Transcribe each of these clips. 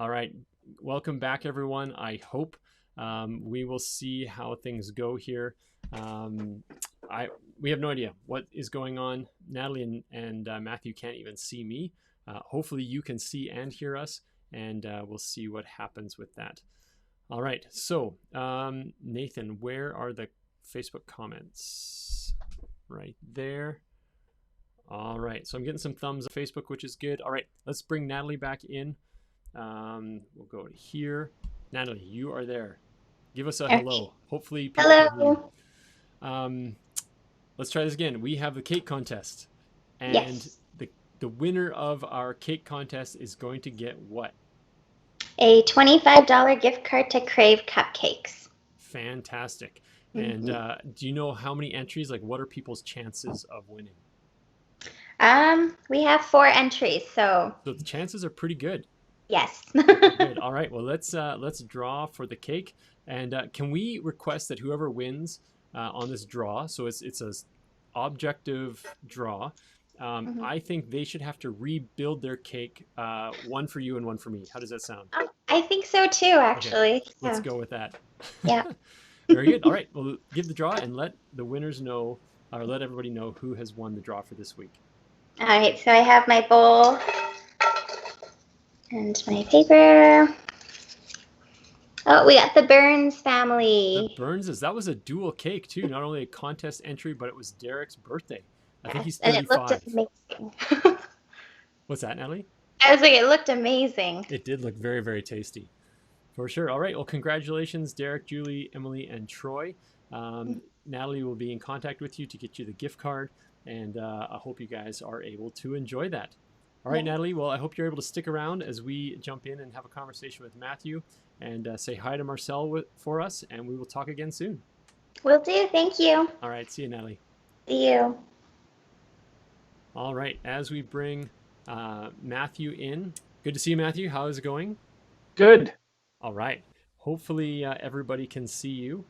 All right. Welcome back, everyone. I hope we will see how things go here. Um, we have no idea what is going on. Natalie and Matthew can't even see me. Hopefully you can see and hear us, and we'll see what happens with that. All right. So, Nathan, where are the Facebook comments? Right there. All right. So I'm getting some thumbs up on Facebook, which is good. All right. Let's bring Natalie back in. We'll go to here. Natalie, you are there. Give us a hello. Hopefully people can hear Hello. you. Let's try this again. We have the cake contest, and Yes. the winner of our cake contest is going to get what? A $25 gift card to Crave Cupcakes. Fantastic. And hmm do you know how many entries? Like, what are people's chances of winning? We have 4 entries, so So the chances are pretty good. yes. Pretty good. All right. Well, let's draw for the cake. And can we request that whoever wins on this draw, so it's a objective draw. Mhm. I think they should have to rebuild their cake, one for you and one for me. How does that sound? I think so too, Okay, actually. let's So, go with that. yeah. Very good. All right. Well, give the draw and let the winners know, or let everybody know who has won the draw for this week. All right, so I have my bowl and my paper. Oh, we got the Burns The family. Burnses, that was a dual cake too. Not only a contest entry, but it was Derek's birthday. I think Yes, he's and it looked 35. amazing. What's that, Natalie? I was like, it looked amazing. It did look very, very tasty. For sure. All right. Well, congratulations, Derek, Julie, Emily, and Troy. Natalie will be in contact with you to get you the gift card, and I hope you guys are able to enjoy that. All right, Yeah. Natalie. Well, I hope you're able to stick around as we jump in and have a conversation with Matthew, and say hi to Marcel for us, and we will talk again soon. Will do. Thank you. All right. See you, Natalie. See you. All right. As we bring Matthew in, good to see you, Matthew. How is it going? Good. All right. Hopefully, everybody can see you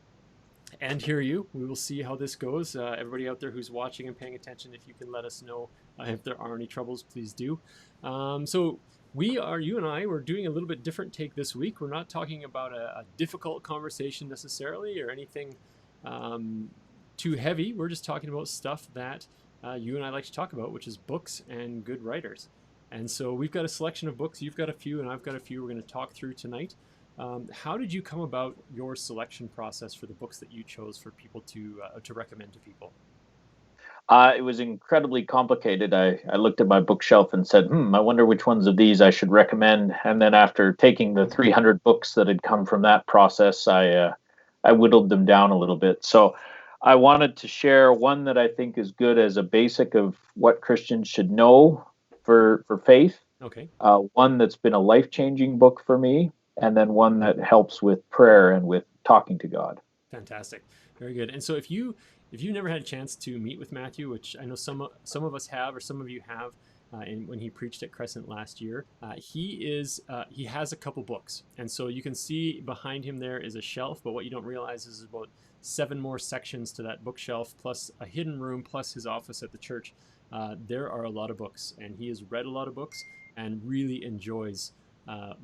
and hear you. We will see how this goes. Everybody out there who's watching and paying attention, if you can let us know if there are any troubles, please do. So you and I, we're doing a little bit different take this week. We're not talking about a difficult conversation necessarily or anything too heavy. We're just talking about stuff that you and I like to talk about, which is books and good writers. And so we've got a selection of books. You've got a few, and I've got a few we're going to talk through tonight. How did you come about your selection process for the books that you chose for people to recommend to people? It was incredibly complicated. I looked at my bookshelf and said, I wonder which ones of these I should recommend. And then after taking the 300 books that had come from that process, I whittled them down a little bit. So I wanted to share one that I think is good as a basic of what Christians should know for faith, Okay, one that's been a life-changing book for me, and then one that helps with prayer and with talking to God. fantastic, very good. And so if you never had a chance to meet with Matthew, which I know some of us have, or some of you have, when he preached at Crescent last year, he has a couple books, and so you can see behind him there is a shelf. But what you don't realize is about 7 more sections to that bookshelf, plus a hidden room, plus his office at the church. There are a lot of books, and he has read a lot of books and really enjoys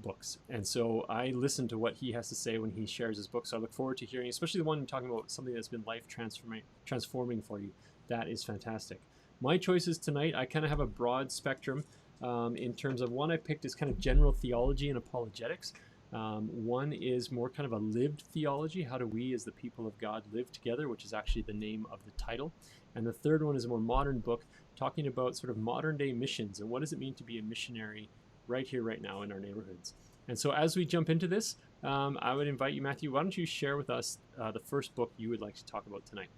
books. And so I listen to what he has to say when he shares his books. So I look forward to hearing, especially the one talking about something that's been life transforming for you. That is fantastic. My choices tonight, I kind of have a broad spectrum in terms of one I picked is kind of general theology and apologetics. One is more kind of a lived theology. How do we as the people of God live together, which is actually the name of the title. And the third one is a more modern book talking about sort of modern day missions and what does it mean to be a missionary right here, right now in our neighborhoods. And so as we jump into this, I would invite you, Matthew, why don't you share with us the first book you would like to talk about tonight?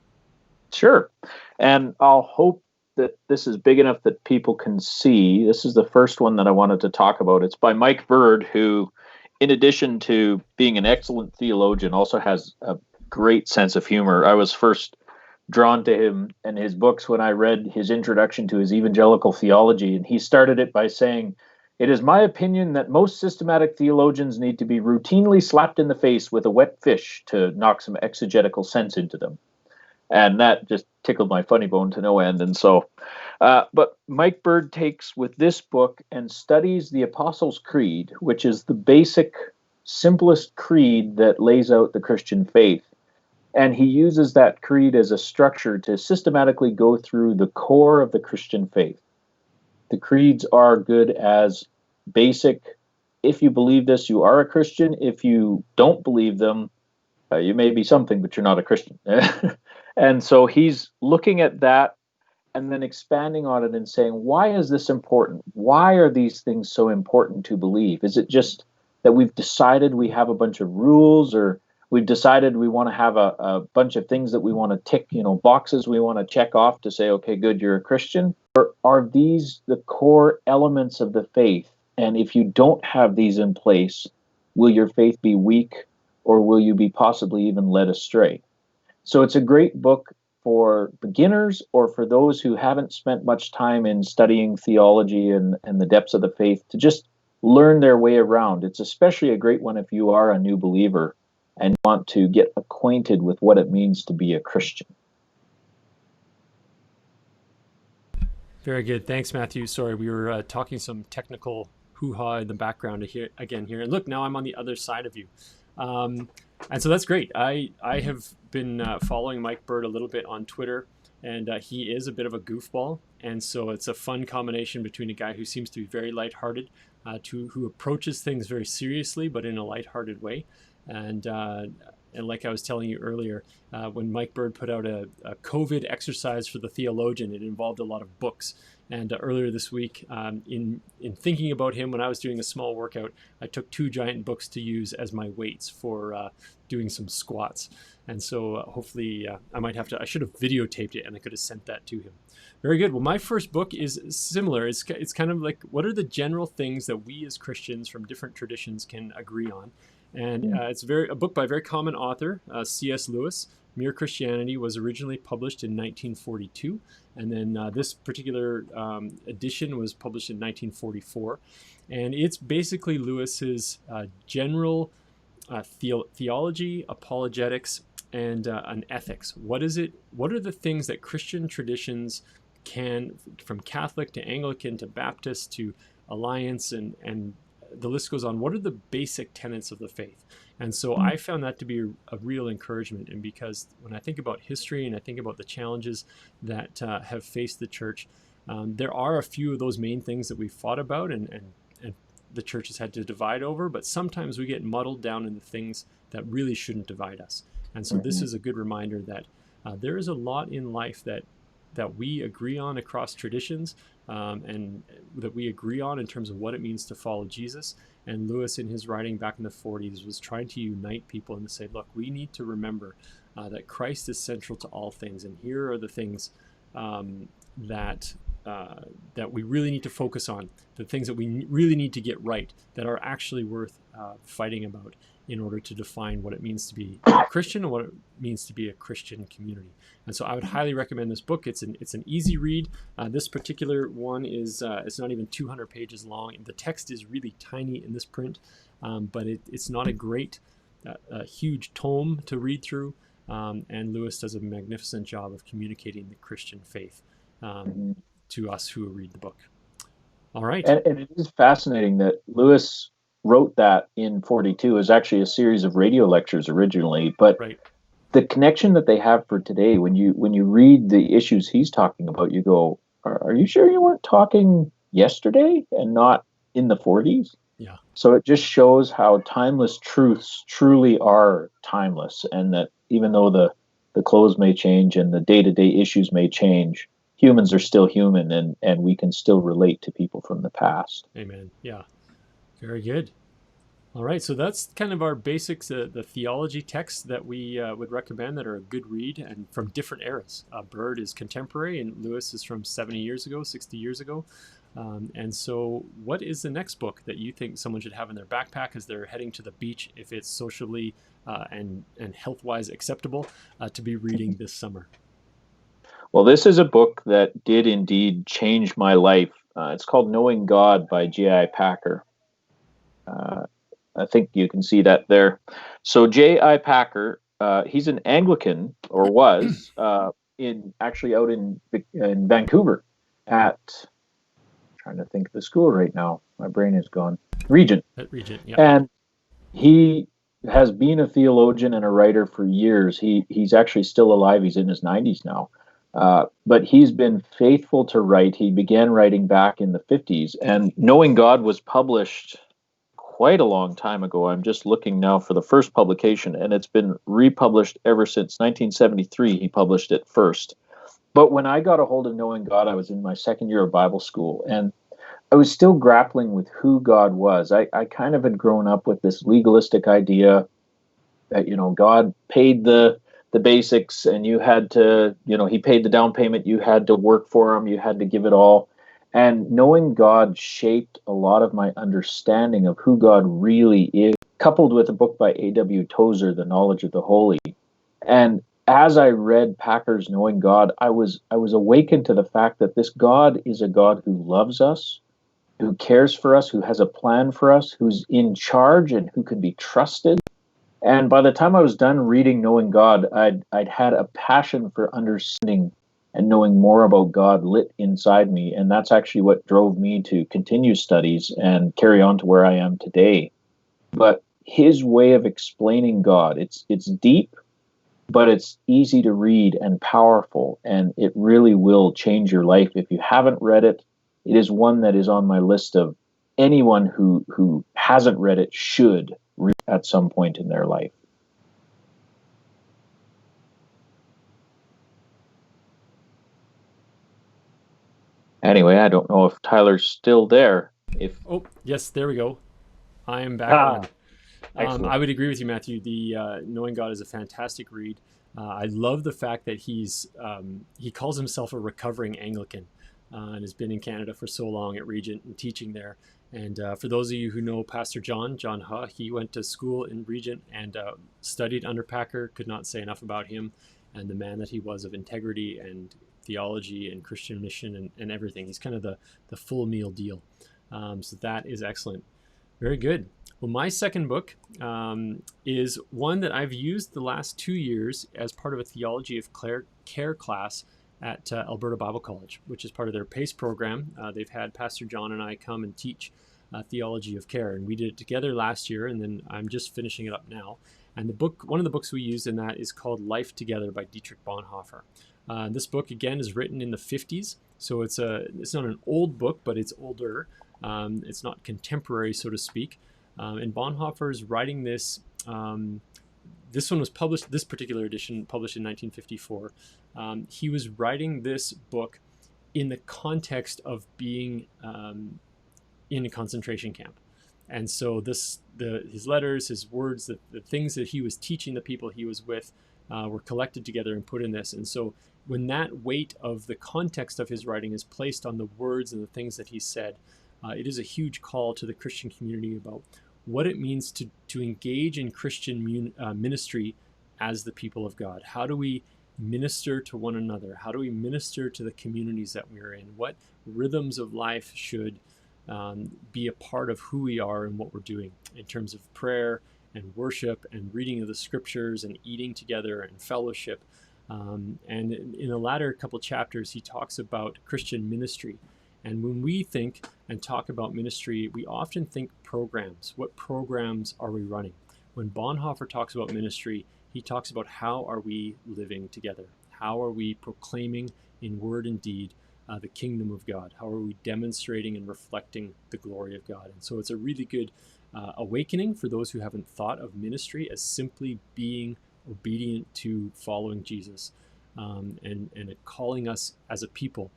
Sure. And I'll hope that this is big enough that people can see. This is the first one that I wanted to talk about. It's by Mike Bird, who, in addition to being an excellent theologian, also has a great sense of humor. I was first drawn to him and his books when I read his introduction to his evangelical theology. And he started it by saying, "It is my opinion that most systematic theologians need to be routinely slapped in the face with a wet fish to knock some exegetical sense into them." And that just tickled my funny bone to no end. And so But Mike Bird takes with this book and studies the Apostles' Creed, which is the basic, simplest creed that lays out the Christian faith. And he uses that creed as a structure to systematically go through the core of the Christian faith. The creeds are good as basic. If you believe this, you are a Christian. If you don't believe them, you may be something, but you're not a Christian. And so he's looking at that and then expanding on it and saying, why is this important? Why are these things so important to believe? Is it just that we've decided we have a bunch of rules, or we've decided we want to have a bunch of things that we want to tick, boxes we want to check off to say, okay, good, you're a Christian? Or are these the core elements of the faith? And if you don't have these in place, will your faith be weak, or will you be possibly even led astray? So it's a great book for beginners or for those who haven't spent much time in studying theology and the depths of the faith to just learn their way around. It's especially a great one if you are a new believer and want to get acquainted with what it means to be a Christian. Very good. Thanks, Matthew. Sorry, we were talking some technical hoo-ha in the background here. And look, now I'm on the other side of you. And so that's great. I have been following Mike Bird a little bit on Twitter, and he is a bit of a goofball. And so it's a fun combination between a guy who seems to be very lighthearted, who approaches things very seriously, but in a lighthearted way. And like I was telling you earlier, when Mike Bird put out a COVID exercise for the theologian, it involved a lot of books. And earlier this week, in thinking about him, when I was doing a small workout, I took 2 giant books to use as my weights for doing some squats. And so hopefully I should have videotaped it and I could have sent that to him. Very good. Well, my first book is similar. It's kind of like, what are the general things that we as Christians from different traditions can agree on? And it's a book by a very common author, C.S. Lewis. Mere Christianity was originally published in 1942, and then this particular edition was published in 1944. And it's basically Lewis's general theology, apologetics, and an ethics. What is it? What are the things that Christian traditions can, from Catholic to Anglican to Baptist to Alliance and the list goes on, what are the basic tenets of the faith? And so I found that to be a real encouragement. And because when I think about history and I think about the challenges that have faced the church, there are a few of those main things that we've fought about and the church has had to divide over, but sometimes we get muddled down in the things that really shouldn't divide us. And so this is a good reminder that there is a lot in life that we agree on across traditions, and that we agree on in terms of what it means to follow Jesus. And Lewis, in his writing back in the 40s, was trying to unite people and to say, look, we need to remember that Christ is central to all things. And here are the things that we really need to focus on, the things that we really need to get right, that are actually worth fighting about in order to define what it means to be a Christian and what it means to be a Christian community. And so I would highly recommend this book. It's an easy read. This particular one is it's not even 200 pages long. The text is really tiny in this print, but it's not a great, huge tome to read through. And Lewis does a magnificent job of communicating the Christian faith to us who read the book. All right. And it is fascinating that Lewis wrote that in 42. Is actually a series of radio lectures originally, but the connection that they have for today, when you read the issues he's talking about, you go, are you sure you weren't talking yesterday and not in the 40s? Yeah. So it just shows how timeless truths truly are timeless, and that even though the clothes may change and the day-to-day issues may change, humans are still human, and we can still relate to people from the past. Amen. Yeah. Very good. All right, so that's kind of our basics, the theology texts that we would recommend that are a good read and from different eras. Bird is contemporary and Lewis is from 70 years ago, 60 years ago. And so what is the next book that you think someone should have in their backpack as they're heading to the beach, if it's socially and health-wise acceptable to be reading this summer? Well, this is a book that did indeed change my life. It's called Knowing God by J.I. Packer. I think you can see that there. So J.I. Packer, he's an Anglican, or was, actually out in Vancouver. at, trying to think of the school right now. My brain is gone. Regent. At Regent, yeah. And he has been a theologian and a writer for years. He's actually still alive. He's in his 90s now. But he's been faithful to write. He began writing back in the 50s. And Knowing God was published quite a long time ago. I'm just looking now for the first publication, and it's been republished ever since 1973. He published it first. But when I got a hold of Knowing God, I was in my second year of Bible school, and I was still grappling with who God was. I kind of had grown up with this legalistic idea that, God paid the basics, and you had to, he paid the down payment, you had to work for him, you had to give it all. And Knowing God shaped a lot of my understanding of who God really is, coupled with a book by A.W. Tozer, The Knowledge of the Holy. And as I read Packer's Knowing God, I was awakened to the fact that this God is a God who loves us, who cares for us, who has a plan for us, who's in charge and who can be trusted. And by the time I was done reading Knowing God, I'd had a passion for understanding and knowing more about God lit inside me. And that's actually what drove me to continue studies and carry on to where I am today. But his way of explaining God, it's deep, but it's easy to read and powerful, and it really will change your life. If you haven't read it, it is one that is on my list of anyone who hasn't read it should read at some point in their life. Anyway, I don't know if Tyler's still there. Oh, yes, there we go. I am back on. Excellent. I would agree with you, Matthew. The Knowing God is a fantastic read. I love the fact that he calls himself a recovering Anglican and has been in Canada for so long at Regent and teaching there. And for those of you who know Pastor John Huh, he went to school in Regent and studied under Packer. Could not say enough about him and the man that he was of integrity and theology and Christian mission and everything. He's kind of the full meal deal. So that is excellent. Very good. Well, my second book is one that I've used the last 2 years as part of a Theology of Care class at Alberta Bible College, which is part of their PACE program. They've had Pastor John and I come and teach Theology of Care, and we did it together last year, and then I'm just finishing it up now. And the book, one of the books we used in that is called Life Together by Dietrich Bonhoeffer. This book, again, is written in the 50s, so it's not an old book, but it's older. It's not contemporary, so to speak. And Bonhoeffer's writing this. This one was published, this particular edition, published in 1954. He was writing this book in the context of being in a concentration camp. And so his letters, his words, the things that he was teaching the people he was with were collected together and put in this. And so when that weight of the context of his writing is placed on the words and the things that he said, it is a huge call to the Christian community about what it means to engage in Christian ministry as the people of God. How do we minister to one another? How do we minister to the communities that we're in? What rhythms of life should be a part of who we are and what we're doing in terms of prayer and worship and reading of the scriptures and eating together and fellowship. And in the latter couple chapters, he talks about Christian ministry. And when we think and talk about ministry, we often think programs. What programs are we running? When Bonhoeffer talks about ministry, he talks about how are we living together? How are we proclaiming in word and deed the kingdom of God? How are we demonstrating and reflecting the glory of God? And so it's a really good awakening for those who haven't thought of ministry as simply being obedient to following Jesus and calling us as a people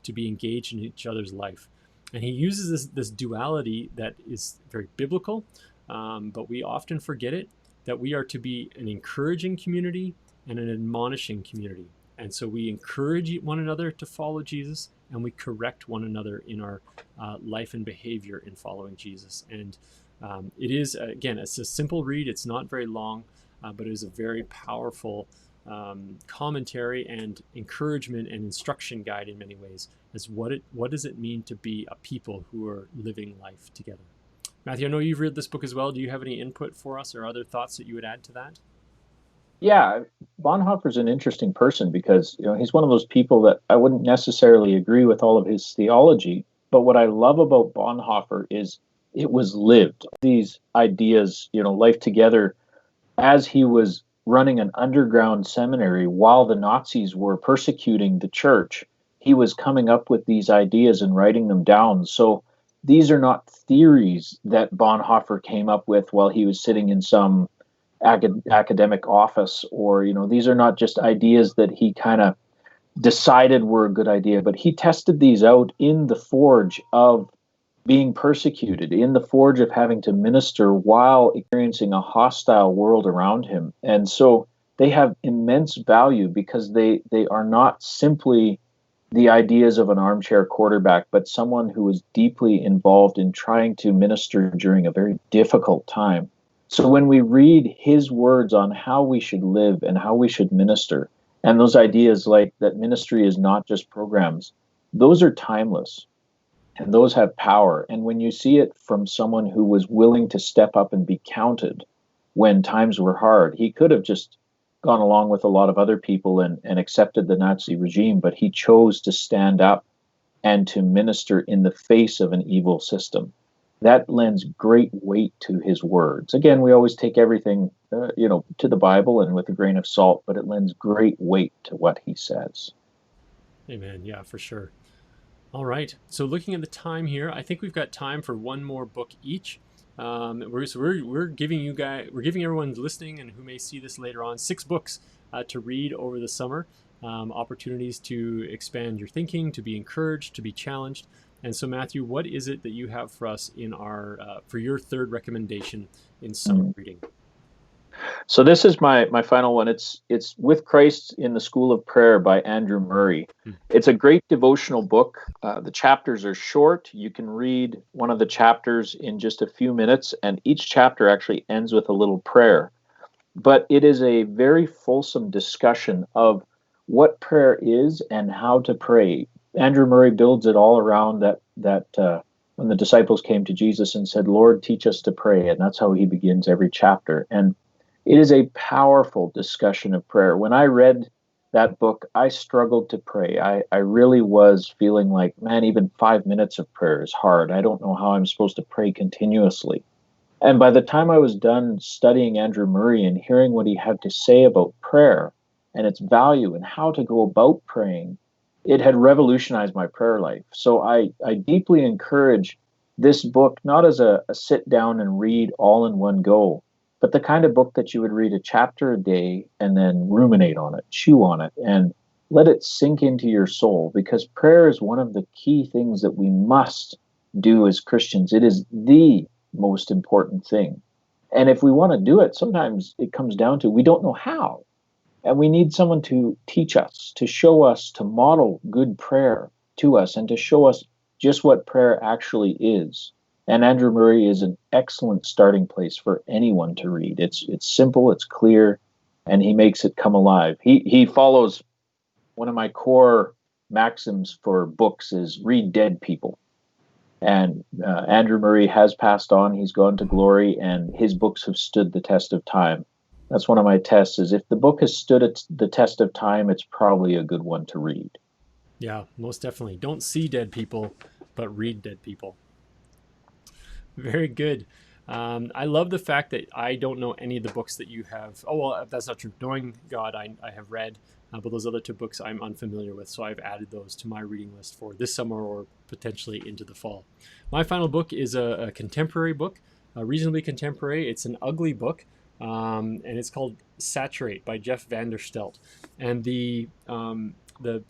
to be engaged in each other's life. And he uses this duality that is very biblical, but we often forget it, that we are to be an encouraging community and an admonishing community. And so we encourage one another to follow Jesus, and we correct one another in our life and behavior in following Jesus. And it is, again, it's a simple read. It's not very long, but it is a very powerful commentary and encouragement and instruction guide in many ways as what does it mean to be a people who are living life together. Matthew, I know you've read this book as well. Do you have any input for us or other thoughts that you would add to that? Yeah, Bonhoeffer's an interesting person because he's one of those people that I wouldn't necessarily agree with all of his theology, but what I love about Bonhoeffer is it was lived. These ideas, life together, as he was running an underground seminary while the Nazis were persecuting the church, he was coming up with these ideas and writing them down. So these are not theories that Bonhoeffer came up with while he was sitting in some academic office, or these are not just ideas that he kind of decided were a good idea, but he tested these out in the forge of being persecuted, in the forge of having to minister while experiencing a hostile world around him. And so they have immense value because they are not simply the ideas of an armchair quarterback, but someone who is deeply involved in trying to minister during a very difficult time. So when we read his words on how we should live and how we should minister, and those ideas like that ministry is not just programs, those are timeless and those have power. And when you see it from someone who was willing to step up and be counted when times were hard, he could have just gone along with a lot of other people and accepted the Nazi regime, but he chose to stand up and to minister in the face of an evil system. That lends great weight to his words. Again, we always take everything, to the Bible and with a grain of salt, but it lends great weight to what he says. Amen. Yeah, for sure. All right. So looking at the time here, I think we've got time for one more book each. We're giving everyone listening and who may see this later on 6 books to read over the summer. Opportunities to expand your thinking, to be encouraged, to be challenged. And so, Matthew, what is it that you have for us in our for your third recommendation in summer reading? So this is my final one. It's With Christ in the School of Prayer by Andrew Murray. It's a great devotional book. The chapters are short. You can read one of the chapters in just a few minutes, and each chapter actually ends with a little prayer. But it is a very fulsome discussion of what prayer is and how to pray. Andrew Murray builds it all around that when the disciples came to Jesus and said, "Lord, teach us to pray," and that's how he begins every chapter. And it is a powerful discussion of prayer. When I read that book, I struggled to pray. I really was feeling like, man, even 5 minutes of prayer is hard. I don't know how I'm supposed to pray continuously. And by the time I was done studying Andrew Murray and hearing what he had to say about prayer and its value and how to go about praying, it had revolutionized my prayer life. So I deeply encourage this book, not as a sit down and read all in one go, but the kind of book that you would read a chapter a day and then ruminate on it, chew on it, and let it sink into your soul, because prayer is one of the key things that we must do as Christians. It is the most important thing. And if we want to do it, sometimes it comes down to we don't know how. And we need someone to teach us, to show us, to model good prayer to us, and to show us just what prayer actually is. And Andrew Murray is an excellent starting place for anyone to read. It's simple, it's clear, and he makes it come alive. He follows one of my core maxims for books is read dead people. And Andrew Murray has passed on. He's gone to glory, and his books have stood the test of time. That's one of my tests, is if the book has stood the test of time, it's probably a good one to read. Yeah, most definitely. Don't see dead people, but read dead people. Very good. I love the fact that I don't know any of the books that you have. Oh, well, that's not true. Knowing God, I have read, but those other 2 books I'm unfamiliar with, so I've added those to my reading list for this summer or potentially into the fall. My final book is a contemporary book, reasonably contemporary. It's an ugly book, and it's called Saturate by Jeff Vanderstelt. And the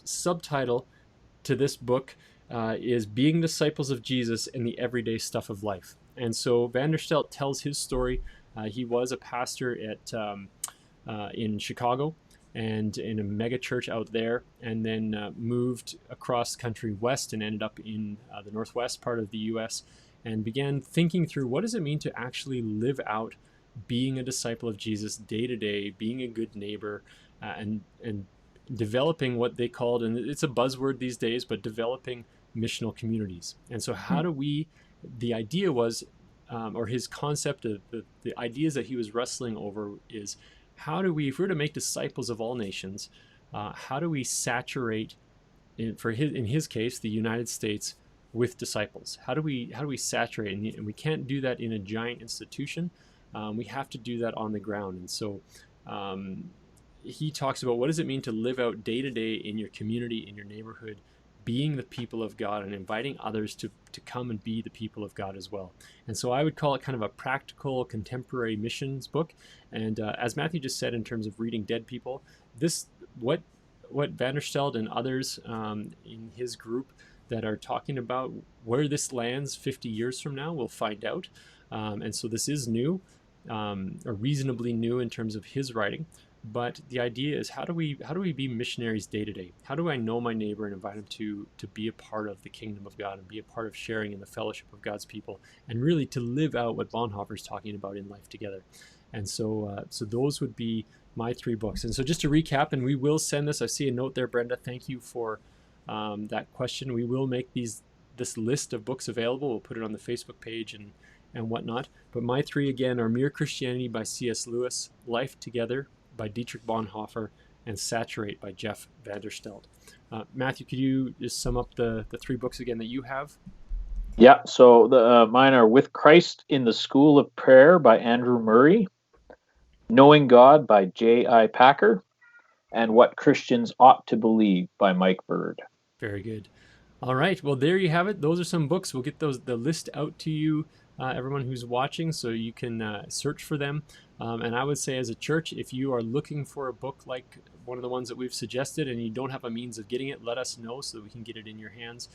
subtitle to this book is Being Disciples of Jesus in the Everyday Stuff of Life. And so Vanderstelt tells his story. He was a pastor in Chicago and in a mega church out there, and then moved across country west and ended up in the northwest part of the U.S. and began thinking through what does it mean to actually live out being a disciple of Jesus day to day, being a good neighbor, and developing what they called, and it's a buzzword these days, but developing missional communities. And so how do we, the idea was, or his concept of the ideas that he was wrestling over is, how do we, if we're to make disciples of all nations, how do we saturate, in his case, the United States with disciples? How do we saturate? And we can't do that in a giant institution. We have to do that on the ground. And so he talks about, what does it mean to live out day to day in your community, in your neighborhood, being the people of God and inviting others to come and be the people of God as well. And so I would call it kind of a practical contemporary missions book. And as Matthew just said, in terms of reading dead people, this what Vanderstelt and others in his group that are talking about where this lands 50 years from now, we'll find out. And so this is new, or reasonably new in terms of his writing. But the idea is, how do we be missionaries day to day? How do I know my neighbor and invite him to be a part of the kingdom of God and be a part of sharing in the fellowship of God's people, and really to live out what Bonhoeffer's talking about in Life Together? And so those would be my 3 books. And so just to recap, and we will send this. I see a note there, Brenda. Thank you for that question. We will make this list of books available. We'll put it on the Facebook page and whatnot. But my 3 again are Mere Christianity by C.S. Lewis, Life Together by Dietrich Bonhoeffer, and Saturate by Jeff Vanderstelt. Matthew, could you just sum up the 3 books again that you have? Yeah, so mine are With Christ in the School of Prayer by Andrew Murray, Knowing God by J.I. Packer, and What Christians Ought to Believe by Mike Bird. Very good. All right, well, there you have it. Those are some books. We'll get the list out to you, everyone who's watching, so you can search for them. And I would say, as a church, if you are looking for a book like one of the ones that we've suggested and you don't have a means of getting it, let us know so that we can get it in your hands.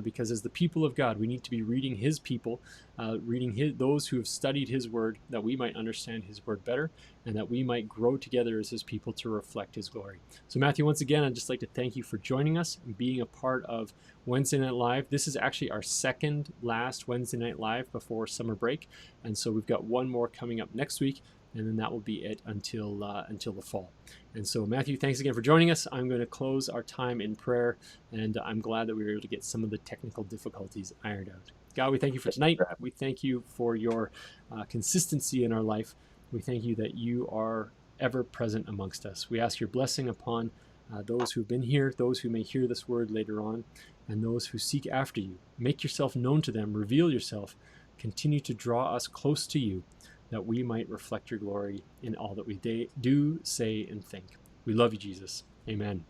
Because as the people of God, we need to be reading his people, reading those who have studied his word, that we might understand his word better and that we might grow together as his people to reflect his glory. So Matthew, once again, I'd just like to thank you for joining us and being a part of Wednesday Night Live. This is actually our second last Wednesday Night Live before summer break. And so we've got one more coming up next week, and then that will be it until the fall. And so, Matthew, thanks again for joining us. I'm going to close our time in prayer, and I'm glad that we were able to get some of the technical difficulties ironed out. God, we thank you for tonight. We thank you for your consistency in our life. We thank you that you are ever present amongst us. We ask your blessing upon those who've been here, those who may hear this word later on, and those who seek after you. Make yourself known to them. Reveal yourself. Continue to draw us close to you, that we might reflect your glory in all that we do, say, and think. We love you, Jesus. Amen.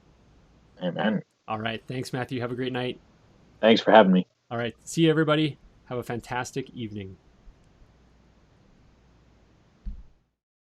Amen. All right. Thanks, Matthew. Have a great night. Thanks for having me. All right. See you, everybody. Have a fantastic evening.